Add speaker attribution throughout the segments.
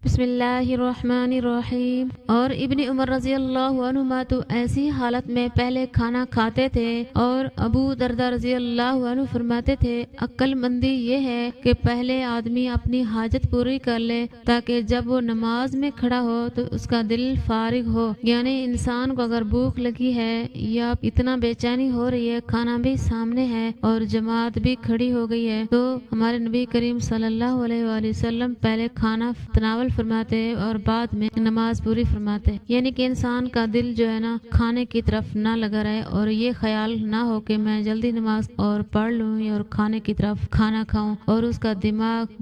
Speaker 1: بسم اللہ الرحمن الرحیم۔ اور ابن عمر رضی اللہ عنہما تو ایسی حالت میں پہلے کھانا کھاتے تھے، اور ابو درداء رضی اللہ عنہ فرماتے تھے عقل مندی یہ ہے کہ پہلے آدمی اپنی حاجت پوری کر لے تاکہ جب وہ نماز میں کھڑا ہو تو اس کا دل فارغ ہو۔ یعنی انسان کو اگر بھوک لگی ہے یا اتنا بے چینی ہو رہی ہے، کھانا بھی سامنے ہے اور جماعت بھی کھڑی ہو گئی ہے، تو ہمارے نبی کریم صلی اللہ علیہ وآلہ وسلم پہلے کھانا تناول فرماتے اور بعد میں نماز پوری فرماتے۔ یعنی کہ انسان کا دل جو ہے نا کھانے کی طرف نہ لگا رہے، اور یہ خیال نہ ہو کہ میں جلدی نماز اور پڑھ لوں اور کھانے کی طرف کھانا کھاؤں، اور اس کا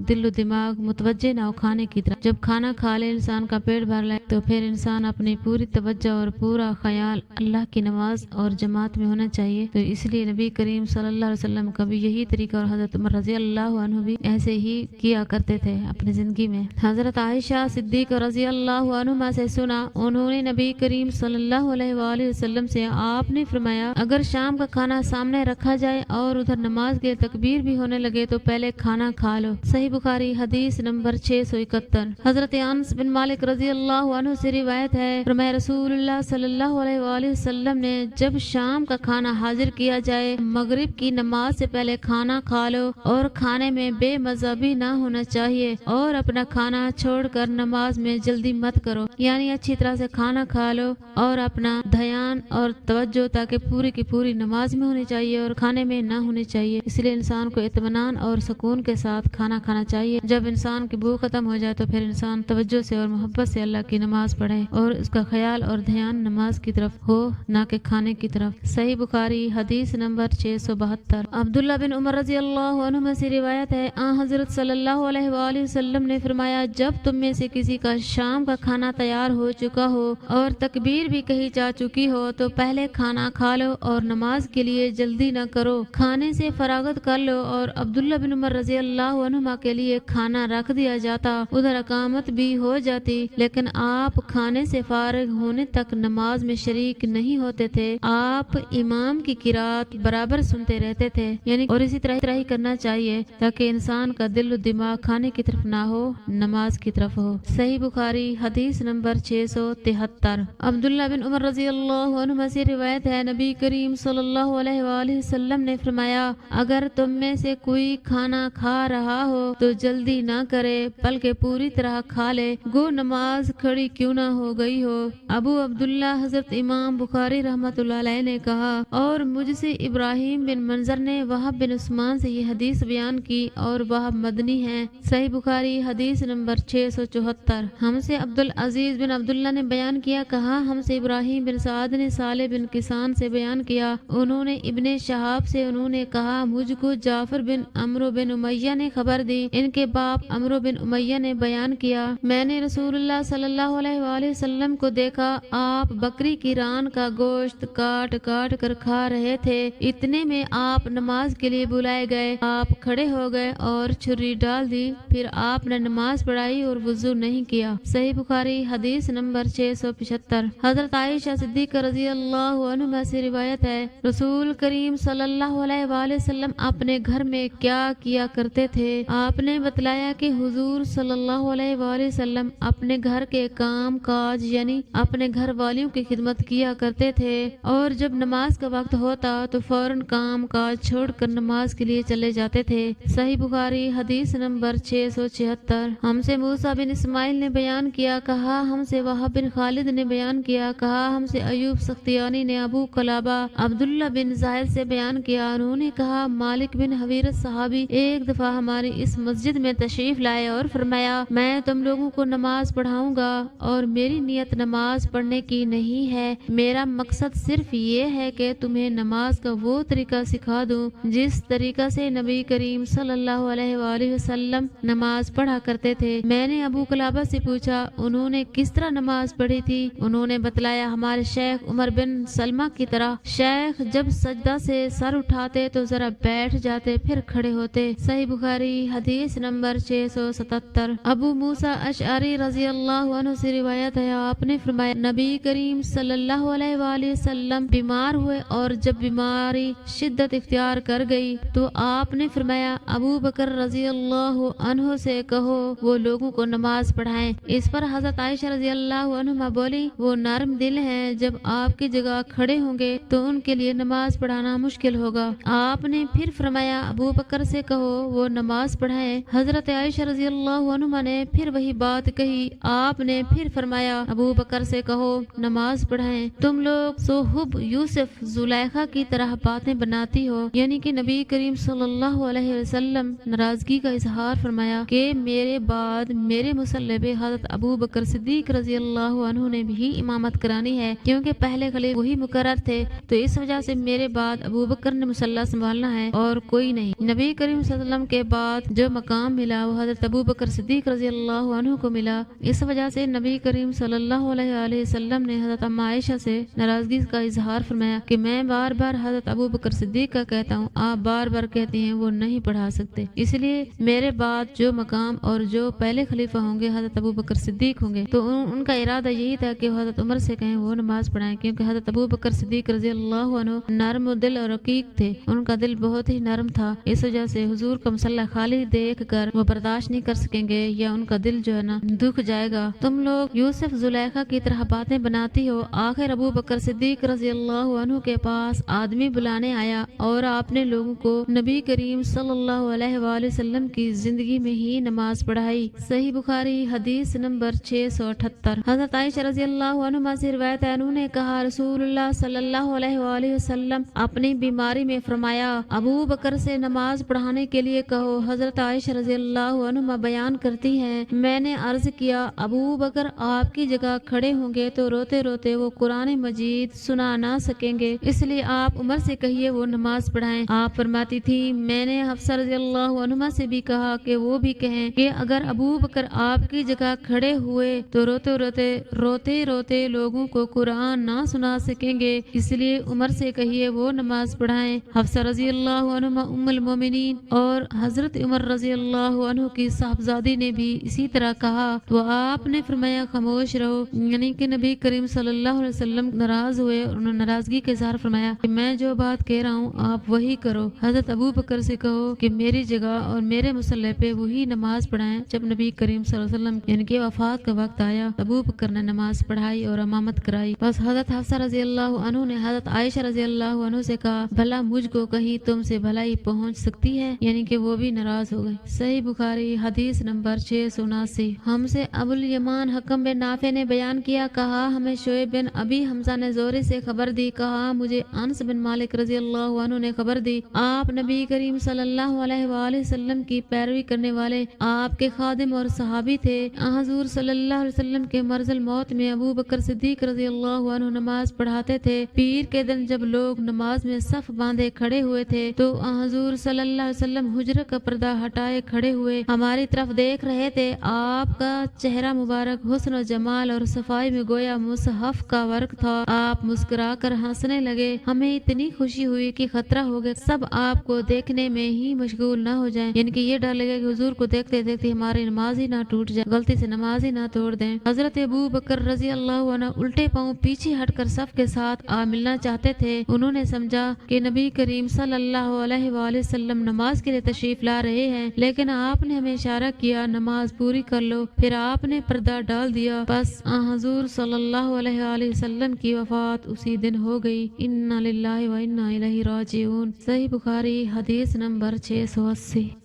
Speaker 1: دل و دماغ متوجہ نہ ہو کھانے کی طرف۔ جب کھانا کھا لے انسان کا پیٹ بھر لے تو پھر انسان اپنی پوری توجہ اور پورا خیال اللہ کی نماز اور جماعت میں ہونا چاہیے۔ تو اس لیے نبی کریم صلی اللہ علیہ وسلم کا بھی یہی طریقہ، اور حضرت عمر رضی اللہ عنہ بھی ایسے ہی کیا کرتے تھے اپنی زندگی میں۔ حضرت عائشہ صدیقہ رضی اللہ عنہما سے سنا، انہوں نے نبی کریم صلی اللہ علیہ وآلہ وسلم سے آپ نے فرمایا اگر شام کا کھانا سامنے رکھا جائے اور ادھر نماز کے تکبیر بھی ہونے لگے تو پہلے کھانا کھا لو۔ صحیح بخاری حدیث نمبر 671۔ حضرت انس بن مالک رضی اللہ عنہ سے روایت ہے، فرمایا رسول اللہ صلی اللہ علیہ وآلہ وسلم نے جب شام کا کھانا حاضر کیا جائے مغرب کی نماز سے پہلے کھانا کھا لو، اور کھانے میں بے مزہ بھی نہ ہونا چاہیے، اور اپنا کھانا چھوڑ کر نماز میں جلدی مت کرو۔ یعنی اچھی طرح سے کھانا کھا لو اور اپنا دھیان اور توجہ تاکہ پوری کی پوری نماز میں ہونی چاہیے اور کھانے میں نہ ہونی چاہیے۔ اس لیے انسان کو اطمینان اور سکون کے ساتھ کھانا کھانا چاہیے۔ جب انسان کی بھوک ختم ہو جائے تو پھر انسان توجہ سے اور محبت سے اللہ کی نماز پڑھے، اور اس کا خیال اور دھیان نماز کی طرف ہو نہ کہ کھانے کی طرف۔ صحیح بخاری حدیث نمبر 672۔ عبداللہ بن عمر رضی اللہ عنہما سے روایت ہے، حضرت صلی اللہ علیہ وآلہ وسلم نے فرمایا جب تم میں سے کسی کا شام کا کھانا تیار ہو چکا ہو اور تکبیر بھی کہی جا چکی ہو تو پہلے کھانا کھا لو اور نماز کے لیے جلدی نہ کرو، کھانے سے فراغت کر لو۔ اور عبداللہ بن عمر رضی اللہ عنہما کے لیے کھانا رکھ دیا جاتا، ادھر اقامت بھی ہو جاتی، لیکن آپ کھانے سے فارغ ہونے تک نماز میں شریک نہیں ہوتے تھے۔ آپ امام کی قرات برابر سنتے رہتے تھے، یعنی اور اسی طرح ہی کرنا چاہیے تاکہ انسان کا دل و دماغ کھانے کی طرف نہ ہو، نماز کی طرف ہو۔ صحیح بخاری حدیث نمبر 673۔ عبداللہ بن عمر رضی اللہ عنہما سے روایت ہے، نبی کریم صلی اللہ علیہ وآلہ وسلم نے فرمایا اگر تم میں سے کوئی کھانا کھا رہا ہو تو جلدی نہ کرے بلکہ پوری طرح کھا لے، گو نماز کھڑی کیوں نہ ہو گئی ہو۔ ابو عبداللہ حضرت امام بخاری رحمۃ اللہ علیہ نے کہا، اور مجھ سے ابراہیم بن منظر نے وہب بن عثمان سے یہ حدیث بیان کی، اور وہب مدنی ہے۔ صحیح بخاری حدیث نمبر 674۔ ہم سے عبدالعزیز بن عبداللہ نے بیان کیا، کہا ہم سے ابراہیم بن سعد نے صالح بن کسان سے بیان کیا، انہوں نے ابن شہاب سے انہوں نے کہا مجھ کو جعفر بن عمرو بن امیہ نے خبر دی، ان کے باپ عمرو بن امیہ نے بیان کیا، میں نے رسول اللہ صلی اللہ علیہ وآلہ وسلم کو دیکھا، آپ بکری کی ران کا گوشت کاٹ کاٹ کر کھا رہے تھے، اتنے میں آپ نماز کے لیے بلائے گئے، آپ کھڑے ہو گئے اور چھری ڈال دی، پھر آپ نے نماز پڑھائی اور وضو نہیں کیا۔ صحیح بخاری حدیث نمبر 675۔ حضرت عائشہ صدیقہ رضی اللہ عنہا سے روایت ہے، رسول کریم صلی اللہ علیہ وآلہ وسلم اپنے گھر میں کیا کیا کرتے تھے، آپ نے بتلایا کہ حضور صلی اللہ علیہ وآلہ وسلم اپنے گھر کے کام کاج یعنی اپنے گھر والیوں کی خدمت کیا کرتے تھے، اور جب نماز کا وقت ہوتا تو فوراً کام کاج چھوڑ کر نماز کے لیے چلے جاتے تھے۔ صحیح بخاری حدیث نمبر 676۔ ہم سے موسیٰ بن اسماعیل نے بیان کیا، کہا ہم سے وہب بن خالد نے بیان کیا، کہا ہم سے ایوب سختیانی نے ابو قلابہ عبداللہ بن زاہد سے بیان کیا، انہوں نے کہا مالک بن حویرث صحابی ایک دفعہ ہماری اس مسجد میں تشریف لائے اور فرمایا میں تم لوگوں کو نماز پڑھاؤں گا، اور میری نیت نماز پڑھنے کی نہیں ہے، میرا مقصد صرف یہ ہے کہ تمہیں نماز کا وہ طریقہ سکھا دوں جس طریقہ سے نبی کریم صلی اللہ علیہ وآلہ وسلم نماز پڑھا کرتے تھے۔ میں نے ابو قلابہ سے پوچھا انہوں نے کس طرح نماز پڑھی تھی، انہوں نے بتلایا ہمارے شیخ عمر بن سلمہ کی طرح، شیخ جب سجدہ سے سر اٹھاتے تو ذرا بیٹھ جاتے پھر کھڑے ہوتے۔ صحیح بخاری حدیث نمبر 677۔ ابو موسیٰ اشعری رضی اللہ عنہ سے روایت ہے، آپ نے فرمایا نبی کریم صلی اللہ علیہ وآلہ وسلم بیمار ہوئے، اور جب بیماری شدت اختیار کر گئی تو آپ نے فرمایا ابو بکر رضی اللہ عنہ سے کہو وہ لوگوں کو نماز پڑھائیں۔ اس پر حضرت عائشہ رضی اللہ عنہا بولی وہ نرم دل ہیں، جب آپ کی جگہ کھڑے ہوں گے تو ان کے لیے نماز پڑھانا مشکل ہوگا۔ آپ نے پھر فرمایا ابو بکر سے کہو وہ نماز پڑھائیں۔ حضرت عائشہ رضی اللہ عنہا نے پھر وہی بات کہی۔ آپ نے پھر فرمایا ابو بکر سے کہو نماز پڑھائیں۔ تم لوگ صحب یوسف زلیخا کی طرح باتیں بناتی ہو، یعنی کہ نبی کریم صلی اللہ علیہ وسلم ناراضگی کا اظہار فرمایا کہ میرے بعد میرے مصلی پہ حضرت ابو بکر صدیق رضی اللہ عنہ نے بھی امامت کرانی ہے، کیونکہ پہلے خلیفہ وہی مقرر تھے، تو اس وجہ سے میرے بعد ابو بکر نے مصلی سنبھالنا ہے اور کوئی نہیں۔ نبی کریم صلی اللہ علیہ وسلم کے بعد جو مقام ملا وہ حضرت ابو بکر صدیق رضی اللہ عنہ کو ملا۔ اس وجہ سے نبی کریم صلی اللہ علیہ وسلم نے حضرت ام عائشہ سے ناراضگی کا اظہار فرمایا کہ میں بار بار حضرت ابو بکر صدیق کا کہتا ہوں، آپ بار بار کہتی ہیں وہ نہیں پڑھا سکتے، اس لیے میرے بعد جو مقام اور جو پہلے خلیفہ ہوں گے حضرت ابو بکر صدیق ہوں گے، تو ان کا ارادہ یہی تھا کہ وہ حضرت عمر سے کہیں وہ نماز پڑھائیں، کیونکہ حضرت ابو بکر صدیق رضی اللہ عنہ نرم دل اور رقیق تھے، ان کا دل بہت ہی نرم تھا، اس وجہ سے حضور کا مصلی خالی دیکھ کر وہ برداشت نہیں کر سکیں گے یا ان کا دل جو ہے نا دکھ جائے گا۔ تم لوگ یوسف زلیخا کی طرح باتیں بناتی ہو۔ آخر ابو بکر صدیق رضی اللہ عنہ کے پاس آدمی بلانے آیا اور آپ نے لوگوں کو نبی کریم صلی اللہ علیہ وآلہ وسلم کی زندگی میں ہی نماز پڑھائی۔ صحیح بخاری حدیث نمبر 678۔ حضرت عائشہ رضی اللہ عنہ سے روایت ہے، انہوں نے کہا رسول اللہ صلی اللہ علیہ وآلہ وسلم اپنی بیماری میں فرمایا ابو بکر سے نماز پڑھانے کے لیے کہو۔ حضرت عائشہ رضی اللہ عنہ بیان کرتی ہیں میں نے عرض کیا ابو بکر آپ کی جگہ کھڑے ہوں گے تو روتے روتے وہ قرآن مجید سنا نہ سکیں گے، اس لیے آپ عمر سے کہیے وہ نماز پڑھائیں۔ آپ فرماتی تھی میں نے حفصہ رضی اللہ عنہ سے بھی کہا کہ وہ بھی کہیں کہ اگر ابو بکر آپ کی جگہ کھڑے ہوئے تو روتے روتے لوگوں کو قرآن نہ سنا سکیں گے، اس لیے عمر سے کہیے وہ نماز پڑھائیں۔ حفصہ رضی اللہ عنہ ام المومنین اور حضرت عمر رضی اللہ عنہ کی صاحبزادی نے بھی اسی طرح کہا تو آپ نے فرمایا خاموش رہو، یعنی کہ نبی کریم صلی اللہ علیہ وسلم ناراض ہوئے اور انہوں نے ناراضگی کے اظہار فرمایا کہ میں جو بات کہہ رہا ہوں آپ وہی کرو۔ حضرت ابو بکر سے کہو کہ میری جگہ اور میرے مصلی پہ وہی نماز پڑھائیں۔ جب نبی کریم صلی اللہ علیہ وسلم یعنی کہ وفات کا وقت آیا ابو بکر نے نماز پڑھائی اور امامت کرائی۔ بس حضرت حفصہ رضی اللہ عنہ نے حضرت عائشہ رضی اللہ عنہ سے کہا بھلا مجھ کو کہیں تم سے بھلائی پہنچ سکتی ہے، یعنی کہ وہ بھی ناراض ہو گئی۔ صحیح بخاری حدیث نمبر 679۔ ہم سے ابو الیمان حکم بن نافع نے بیان کیا، کہا ہمیں شعیب بن ابی حمزہ نے زہری سے خبر دی، کہا مجھے انس بن مالک رضی اللہ عنہ نے خبر دی، آپ نبی کریم صلی اللہ علیہ وآلہ وسلم کی پیروی کرنے والے آپ کے خادم اور صحابی تھے۔ حضور صلی اللہ علیہ وسلم کے مرض الموت میں ابو بکر صدیق رضی اللہ عنہ نماز پڑھاتے تھے۔ پیر کے دن جب لوگ نماز میں صف باندھے کھڑے ہوئے تھے تو حضور صلی اللہ علیہ وسلم حجرہ کا پردہ ہٹائے کھڑے ہوئے ہماری طرف دیکھ رہے تھے۔ آپ کا چہرہ مبارک حسن و جمال اور صفائی میں گویا مصحف کا ورق تھا۔ آپ مسکرا کر ہنسنے لگے، ہمیں اتنی خوشی ہوئی کہ خطرہ ہو گیا سب آپ کو دیکھنے میں ہی مشغول نہ ہو جائیں، یعنی کہ یہ ڈر لگے کہ حضور کو دیکھتے دیکھتے ہماری نماز ہی نہ ٹوٹ جائے، غلطی سے نماز ہی نہ توڑ دیں۔ حضرت ابو بکر رضی اللہ عنہ الٹے پاؤں پیچھے ہٹ کر صف کے ساتھ آ ملنا چاہتے تھے۔ انہوں نے سمجھا کہ نبی کریم صلی اللہ علیہ وآلہ وسلم نماز کے لیے تشریف لا رہے ہیں، لیکن آپ نے ہمیں اشارہ کیا نماز پوری کر لو، پھر آپ نے پردہ ڈال دیا، بس حضور صلی اللہ علیہ وآلہ وسلم کی وفات اسی دن ہو گئی۔ انا للہ و انا الیہ راجعون۔ صحیح بخاری حدیث نمبر 680۔